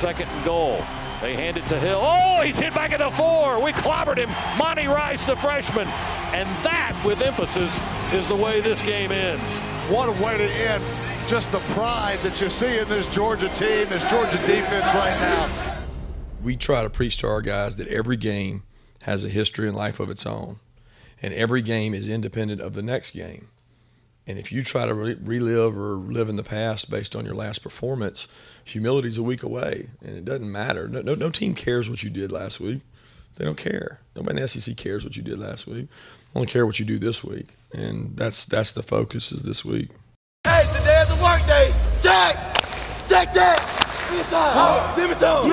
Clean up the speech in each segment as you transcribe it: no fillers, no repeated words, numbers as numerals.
2nd and goal. They hand it to Hill. Oh, he's hit back at the 4. We clobbered him. Monty Rice, the freshman. And that, with emphasis, is the way this game ends. What a way to end. Just the pride that you see in this Georgia team, this Georgia defense right now. We try to preach to our guys that every game has a history and life of its own. And every game is independent of the next game. And if you try to relive or live in the past based on your last performance, humility's a week away, and it doesn't matter. No team cares what you did last week. They don't care. Nobody in the SEC cares what you did last week. They only care what you do this week, and that's the focus is this week. Hey, today is a work day. Check, check, check. Give me some.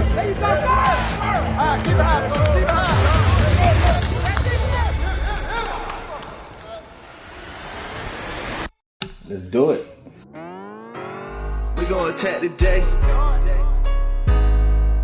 Keep it high, keep it high. Let's do it. We gonna attack today.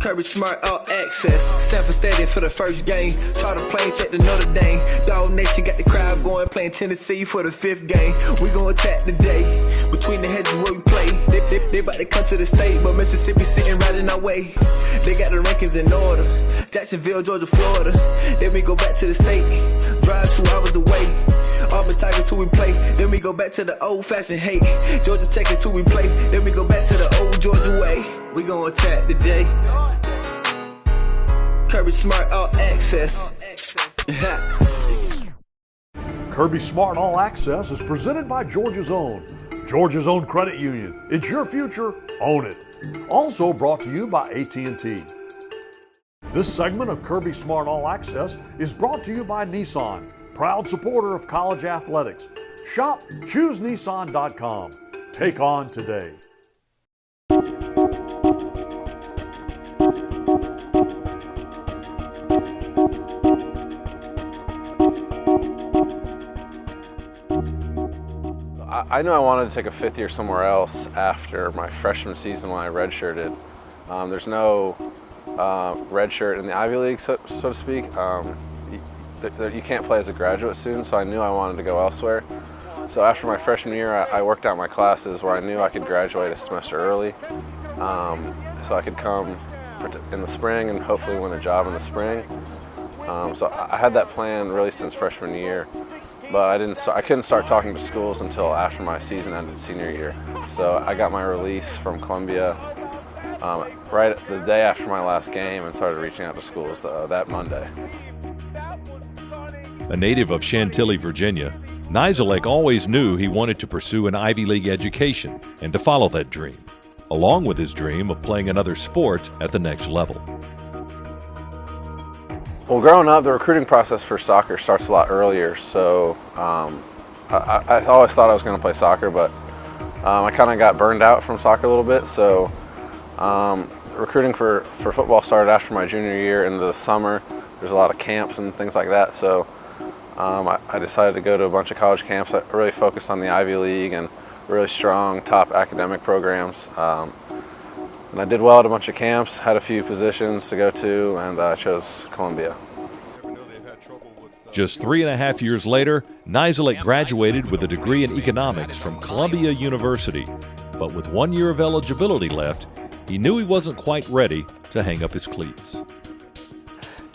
Kirby smart, all access. Sanford Stadium for the first game. Charter planes at the Notre Dame. Dawg Nation got the crowd going, playing Tennessee for the 5th game. We gonna attack today. Between the hedges where we play. They about to come to the state, but Mississippi sitting right in our way. They got the rankings in order. Jacksonville, Georgia, Florida. Then we go back to the state. Drive 2 hours away. Auburn Tigers who we play. Then we go back to the old-fashioned hate. Georgia Tech is who we play. Then we go back to the old Georgia way. We gonna attack today. Kirby Smart All Access. Kirby Smart All Access is presented by Georgia's Own Credit Union. It's your future, own it. Also brought to you by AT&T. This segment of Kirby Smart All Access is brought to you by Nissan, proud supporter of college athletics. Shop ChooseNissan.com. Take on today. I knew I wanted to take a 5th year somewhere else after my freshman season when I redshirted. There's no redshirt in the Ivy League, so to speak. You can't play as a graduate student, so I knew I wanted to go elsewhere. So after my freshman year, I worked out my classes where I knew I could graduate a semester early, so I could come in the spring and hopefully win a job in the spring. So I had that plan really since freshman year. But I couldn't start talking to schools until after my season ended senior year. So I got my release from Columbia right the day after my last game and started reaching out to schools that Monday. A native of Chantilly, Virginia, Neyland always knew he wanted to pursue an Ivy League education and to follow that dream, along with his dream of playing another sport at the next level. Well, growing up, the recruiting process for soccer starts a lot earlier, so I always thought I was going to play soccer, but I kind of got burned out from soccer a little bit, so recruiting for football started after my junior year into the summer. There's a lot of camps and things like that, so I decided to go to a bunch of college camps that really focused on the Ivy League and really strong top academic programs. And I did well at a bunch of camps, had a few positions to go to, and I chose Columbia. Just 3.5 years later, Neyland graduated with a degree in economics from Columbia University. But with 1 year of eligibility left, he knew he wasn't quite ready to hang up his cleats.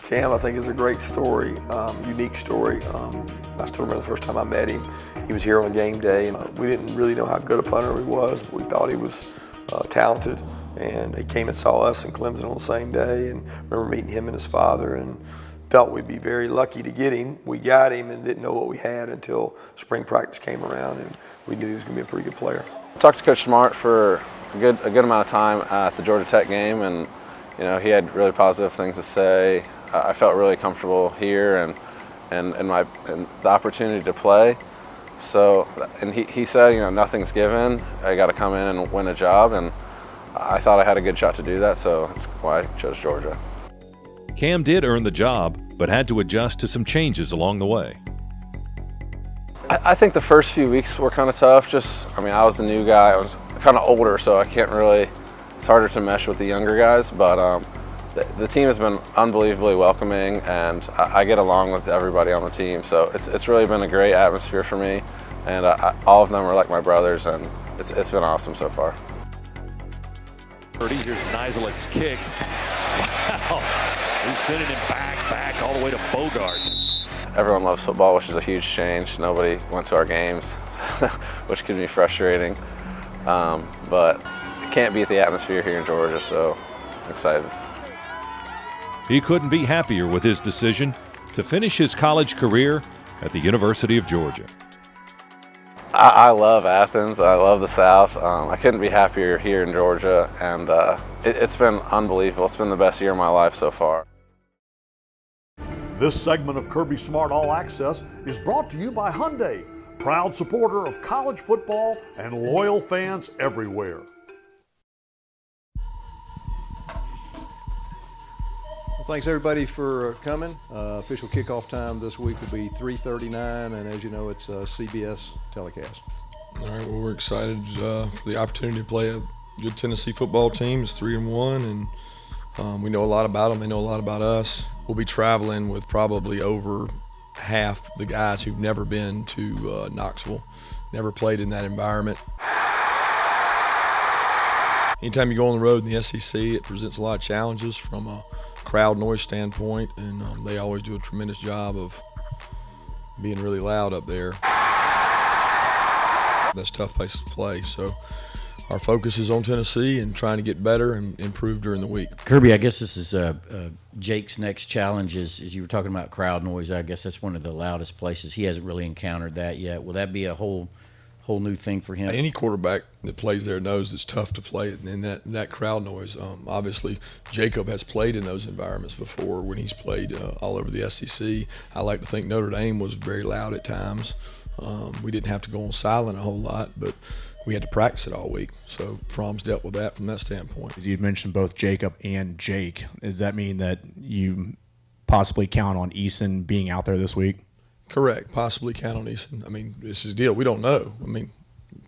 Cam, I think, is a great story, unique story. I still remember the first time I met him. He was here on a game day, and we didn't really know how good a punter he was, but we thought he was talented. And he came and saw us in Clemson on the same day, and I remember meeting him and his father, and felt we'd be very lucky to get him. We got him and didn't know what we had until spring practice came around, and we knew he was going to be a pretty good player. I talked to Coach Smart for a good amount of time at the Georgia Tech game, and he had really positive things to say. I felt really comfortable here and the opportunity to play. So, and he said, nothing's given. I got to come in and win a job, and I thought I had a good shot to do that, so that's why I chose Georgia. Cam did earn the job, but had to adjust to some changes along the way. I think the first few weeks were kind of tough. I was the new guy. I was kind of older, so I can't really, it's harder to mesh with the younger guys, but the team has been unbelievably welcoming, and I get along with everybody on the team, so it's really been a great atmosphere for me. and all of them are like my brothers, and it's been awesome so far. Here's Neyland's kick. Wow. He's sending him back all the way to Bogart. Everyone loves football, which is a huge change. Nobody went to our games, which can be frustrating. But it can't beat the atmosphere here in Georgia, so I'm excited. He couldn't be happier with his decision to finish his college career at the University of Georgia. I love Athens. I love the South. I couldn't be happier here in Georgia, and it's been unbelievable. It's been the best year of my life so far. This segment of Kirby Smart All Access is brought to you by Hyundai, proud supporter of college football and loyal fans everywhere. Well, thanks everybody for coming. Official kickoff time this week will be 3:39, and as you know, it's a CBS telecast. All right, well, we're excited for the opportunity to play a good Tennessee football team. It's 3-1, and we know a lot about them. They know a lot about us. We'll be traveling with probably over half the guys who've never been to Knoxville, never played in that environment. Anytime you go on the road in the SEC, it presents a lot of challenges from a crowd noise standpoint, and they always do a tremendous job of being really loud up there. That's a tough place to play, so our focus is on Tennessee and trying to get better and improve during the week. Kirby, I guess this is Jake's next challenge is you were talking about crowd noise. I guess that's one of the loudest places. He hasn't really encountered that yet. Will that be a whole new thing for him? Any quarterback that plays there knows it's tough to play in that crowd noise. Obviously, Jacob has played in those environments before when he's played all over the SEC. I like to think Notre Dame was very loud at times. We didn't have to go on silent a whole lot, but we had to practice it all week. So Fromm's dealt with that from that standpoint. You'd mentioned both Jacob and Jake. Does that mean that you possibly count on Eason being out there this week? Correct. Possibly count on Eason. I mean, this is the deal. We don't know. I mean,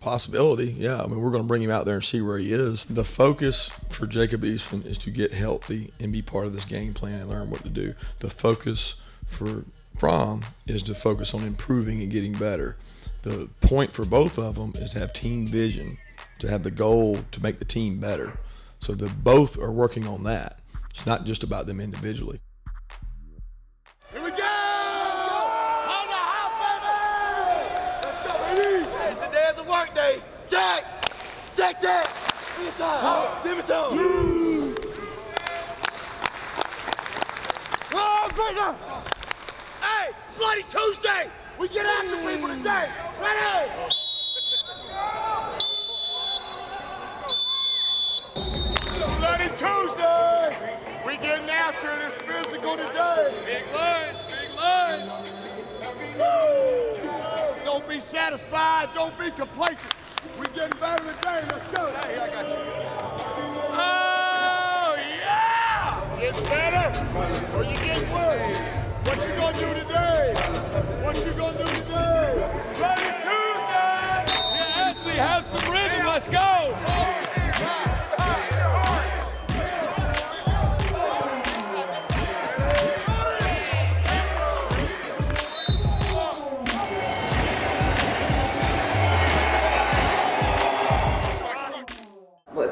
possibility, yeah. I mean, we're going to bring him out there and see where he is. The focus for Jacob Eason is to get healthy and be part of this game plan and learn what to do. The focus for Fromm is to focus on improving and getting better. The point for both of them is to have team vision, to have the goal to make the team better. So they both are working on that. It's not just about them individually. Here we go! On the hop, baby! Let's go, baby! Today is a work day. Jack! Jack! Give me some! Give me some! Oh, great now! Hey, Bloody Tuesday! We get after people today! Ready? Bloody Tuesday! We getting after it. It's physical today. Big lines! Woo! Don't be satisfied. Don't be complacent. We getting better today. Let's go. Hey, I got you. Oh, yeah! Getting better or you getting worse? What you gonna do today? What you gonna do today? Bloody Tuesday! Yeah, Anthony, have some rhythm. Let's go! What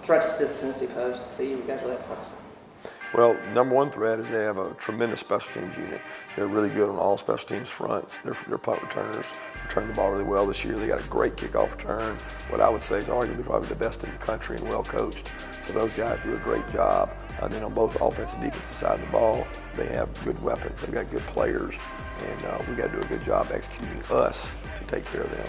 threats does Tennessee pose that you guys really have to focus on? Well, number one threat is they have a tremendous special teams unit. They're really good on all special teams fronts. They're punt returners, return the ball really well this year. They got a great kickoff return. What I would say is arguably probably the best in the country and well coached. So those guys do a great job. And then on both offensive and defensive side of the ball, they have good weapons. They've got good players, and we got to do a good job executing us to take care of them.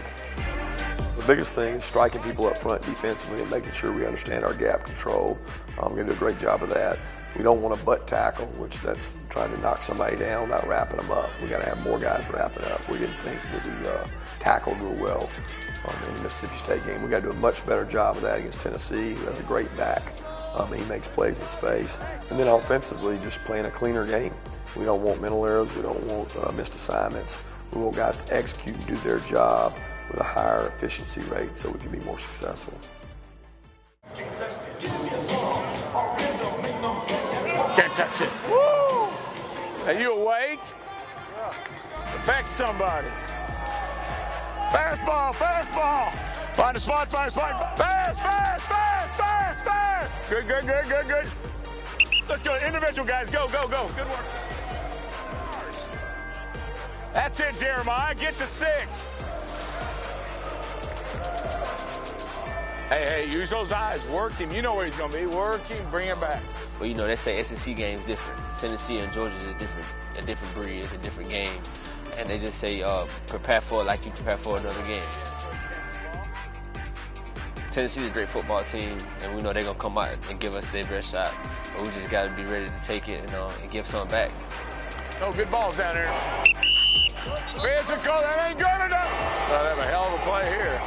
The biggest thing is striking people up front defensively and making sure we understand our gap control. We're going to do a great job of that. We don't want to butt tackle, which that's trying to knock somebody down without wrapping them up. We got to have more guys wrapping up. We didn't think that we tackled real well in the Mississippi State game. We got to do a much better job of that against Tennessee, who has a great back. He makes plays in space. And then offensively, just playing a cleaner game. We don't want mental errors. We don't want missed assignments. We want guys to execute and do their job with a higher efficiency rate so we can be more successful. 10 touches. Woo! Are you awake? Affect somebody. Fastball, fastball. Find a spot, fast. Good. Let's go, individual guys, go. Good work. That's it, Jeremiah, get to 6. Hey, use those eyes, work him. You know where he's gonna be, work him, bring him back. Well, you know, they say SEC game's different. Tennessee and Georgia is a different breed, it's a different game. And they just say, prepare for it like you prepare for another game. Tennessee's a great football team, and we know they're going to come out and give us their best shot. But we just got to be ready to take it and give something back. Oh, good balls down there. Physical, that ain't good enough. They'll have a hell of a play here.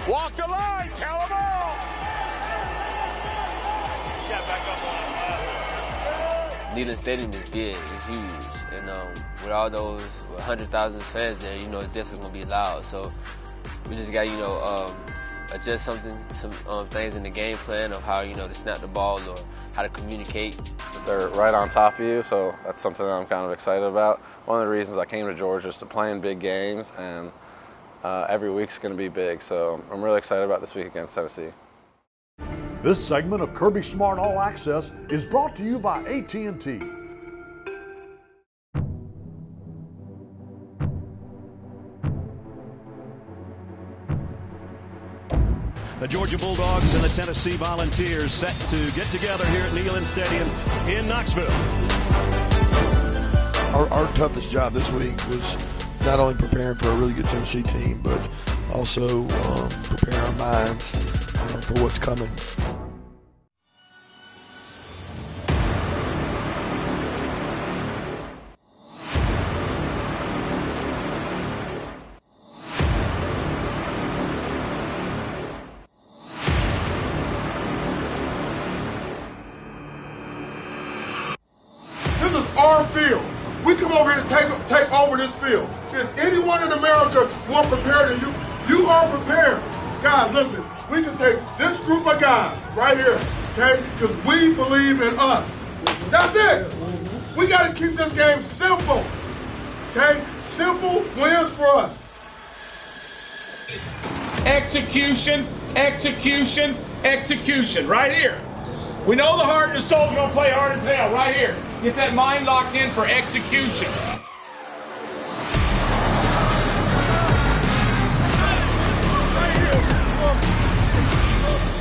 Walk the line, tell them all. Neyland Stadium is big, it's huge, and with all those 100,000 fans there, you know, it's definitely going to be loud. So we just got, adjust some things in the game plan of how, to snap the ball or how to communicate. They're right on top of you, so that's something that I'm kind of excited about. One of the reasons I came to Georgia is to play in big games, and every week's going to be big. So I'm really excited about this week against Tennessee. This segment of Kirby Smart All Access is brought to you by AT&T. The Georgia Bulldogs and the Tennessee Volunteers set to get together here at Neyland Stadium in Knoxville. Our toughest job this week was not only preparing for a really good Tennessee team, but also preparing our minds for what's coming. This is our field. We come over here to take over this field. Is anyone in America more prepared than you? You are prepared. Guys, listen, we can take this group of guys right here, okay? Because we believe in us. That's it. We got to keep this game simple, okay? Simple wins for us. Execution, right here. We know the heart and the soul's going to play hard as hell, right here. Get that mind locked in for execution.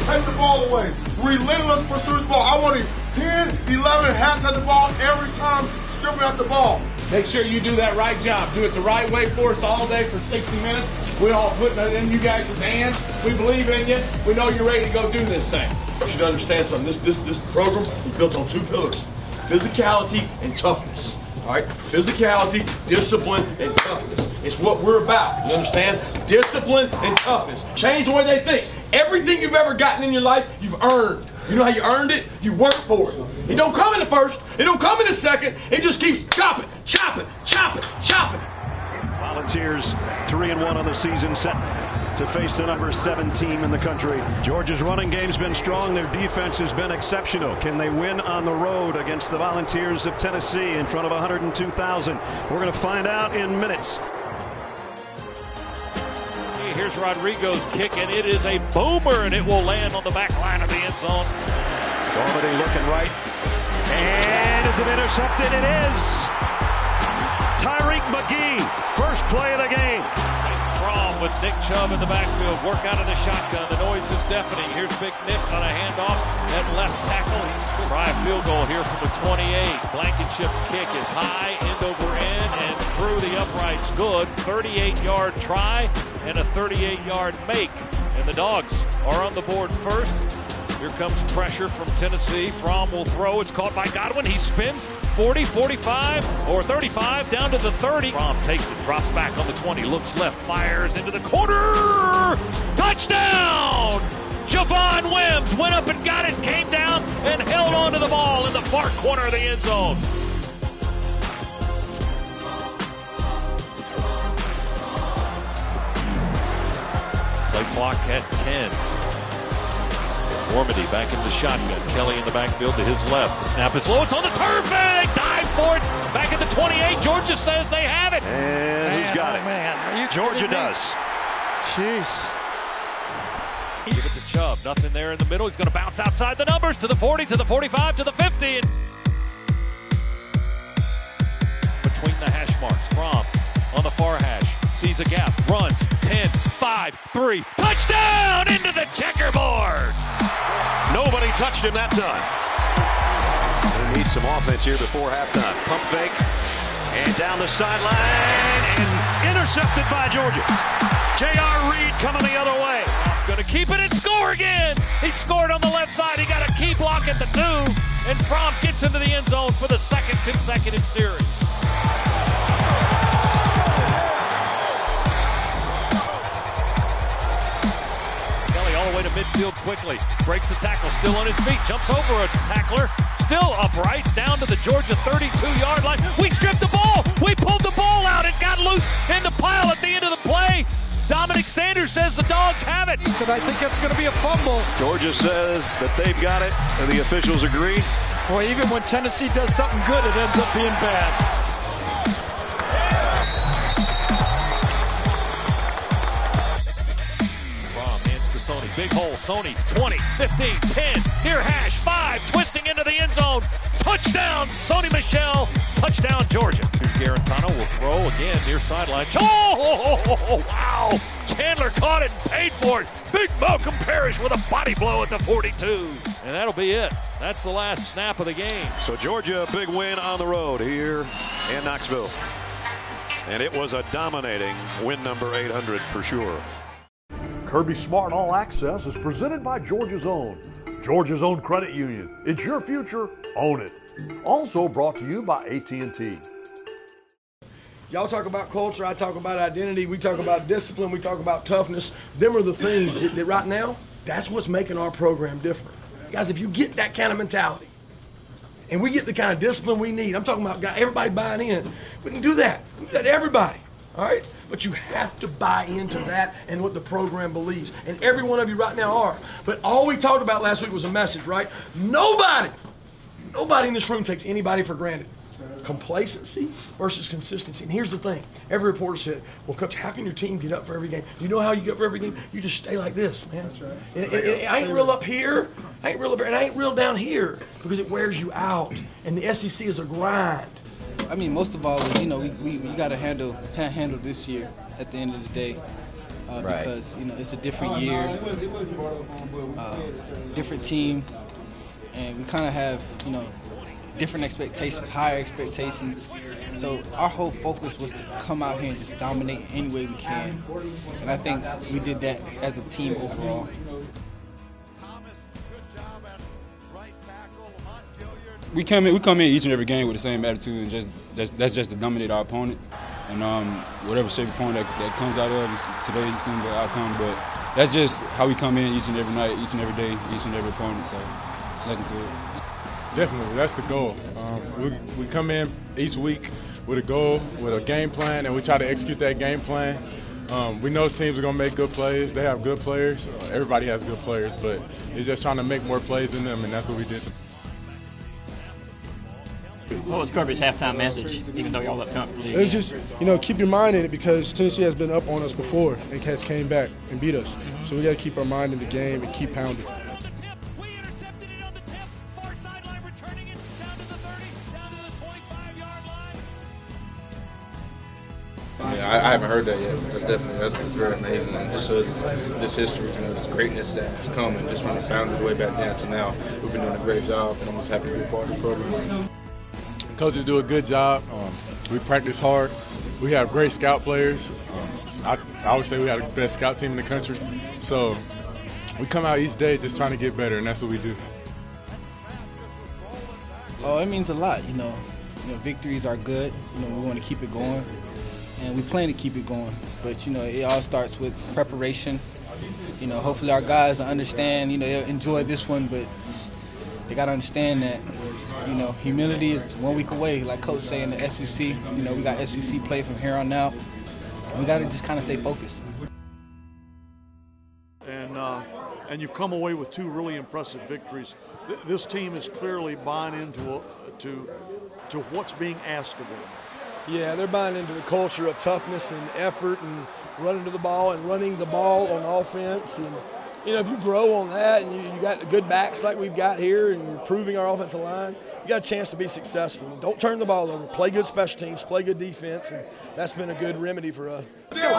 Take the ball away. Relentless pursuit of the ball. I want him 10, 11 hats at the ball every time, stripping at the ball. Make sure you do that right job. Do it the right way for us all day for 60 minutes. We're all putting it in you guys' hands. We believe in you. We know you're ready to go do this thing. You should understand something. This program is built on 2 pillars: physicality and toughness. All right? Physicality, discipline, and toughness. It's what we're about. You understand? Discipline and toughness. Change the way they think. Everything you've ever gotten in your life, you've earned. You know how you earned it? You work for it. It don't come in the first. It don't come in the second. It just keeps chopping. Volunteers 3-1 on the season, set to face the number 7 team in the country. Georgia's running game's been strong. Their defense has been exceptional. Can they win on the road against the Volunteers of Tennessee in front of 102,000? We're going to find out in minutes. Here's Rodrigo's kick, and it is a boomer, and it will land on the back line of the end zone. Gormady looking right. And is it intercepted? It is. Tyreek McGee, first play of the game. Fromm with Nick Chubb in the backfield. Work out of the shotgun. The noise is deafening. Here's Big Nick on a handoff at left tackle. He's try a field goal here from the 28. Blankenship's kick is high, end over end, and through the uprights. Good. 38-yard try and a 38-yard make. And the Dogs are on the board first. Here comes pressure from Tennessee. Fromm will throw. It's caught by Godwin. He spins 40, 45, or 35 down to the 30. Fromm takes it, drops back on the 20, looks left, fires into the corner. Touchdown! Javon Wims went up and got it, came down and held onto the ball in the far corner of the end zone. Play clock at 10. Warmady back in the shotgun. Kelly in the backfield to his left. The snap is low. It's on the turf, and they dive for it. Back at the 28. Georgia says they have it. And who's got it? Man, Georgia does. Jeez. Give it to Chubb. Nothing there in the middle. He's going to bounce outside the numbers to the 40, to the 45, to the 50. And between the hash marks. Fromm on the far hash. Sees a gap. Runs. 10, 5, 3. Touchdown into the checkerboard. Nobody touched him that time. They need some offense here before halftime. Pump fake. And down the sideline. And intercepted by Georgia. J.R. Reed coming the other way. Going to keep it and score again. He scored on the left side. He got a key block at the 2. And Fromm gets into the end zone for the second consecutive series. Kelly all the way to midfield quickly. Breaks the tackle, still on his feet. Jumps over a tackler. Still upright, down to the Georgia 32-yard line. We stripped the ball. We pulled the ball out. It got loose in the pile at the end of the play. Dominic Sanders says the Dogs have it. And I think that's going to be a fumble. Georgia says that they've got it, and the officials agree. Boy, even when Tennessee does something good, it ends up being bad. Fromm hands to Sony. Big hole. Sony, 20, 15, 10. Near hash, 5. Twisting into the end zone. Touchdown, Sony Michel. Touchdown, Georgia. Here's Garantano will throw again near sideline. Oh, wow. Chandler caught it and paid for it. Big Malcolm Parrish with a body blow at the 42. And that'll be it. That's the last snap of the game. So Georgia, a big win on the road here in Knoxville. And it was a dominating win number 800 for sure. Kirby Smart All Access is presented by Georgia's Own Credit Union. It's your future, own it. Also brought to you by AT&T. Y'all talk about culture, I talk about identity, we talk about discipline, we talk about toughness. Them are the things that right now, that's what's making our program different. Guys, if you get that kind of mentality, and we get the kind of discipline we need, I'm talking about everybody buying in, we can do that. We can do that to everybody, all right? But you have to buy into that and what the program believes. And every one of you right now are. But all we talked about last week was a message, right? Nobody in this room takes anybody for granted. Complacency versus consistency. And here's the thing. Every reporter said, well, Coach, how can your team get up for every game? You know how you get up for every game? You just stay like this, man. That's right. And I ain't real up here. I ain't real up here. And I ain't real down here because it wears you out. And the SEC is a grind. I mean, most of all, we got to handle this year at the end of the day. Right. Because, it's a different year, different team. And we kind of have, different expectations, higher expectations. So our whole focus was to come out here and just dominate any way we can. And I think we did that as a team overall. We come in each and every game with the same attitude, and that's just to dominate our opponent. And whatever shape or form that comes out of is today, you seen the outcome. But that's just how we come in each and every night, each and every day, each and every opponent. So nothing to it. Definitely, that's the goal. We come in each week with a goal, with a game plan, and we try to execute that game plan. We know teams are going to make good plays. They have good players. Everybody has good players, but it's just trying to make more plays than them, and that's what we did. What was Kirby's halftime message, even though y'all up comfortably? It was just, keep your mind in it because Tennessee has been up on us before and has came back and beat us. So we got to keep our mind in the game and keep pounding. I haven't heard that yet. That's very amazing. And just shows this history, this greatness that has come, and just from the founders way back down to now, we've been doing a great job, and I'm just happy to be a part of the program. Coaches do a good job. We practice hard. We have great scout players. I always say we have the best scout team in the country. So we come out each day just trying to get better, and that's what we do. Oh, it means a lot. Victories are good. We want to keep it going. And we plan to keep it going, but it all starts with preparation. Hopefully our guys understand. They'll enjoy this one, but they got to understand that. Humility is 1 week away, like Coach say in the SEC. We got SEC play from here on out. We got to just kind of stay focused. And and you've come away with 2 really impressive victories. This team is clearly buying into to what's being asked of them. Yeah, they're buying into the culture of toughness and effort and running to the ball and running the ball on offense. And, you know, if you grow on that and you got the good backs like we've got here and you're improving our offensive line, you got a chance to be successful. And don't turn the ball over. Play good special teams, play good defense, and that's been a good remedy for us. Let's go.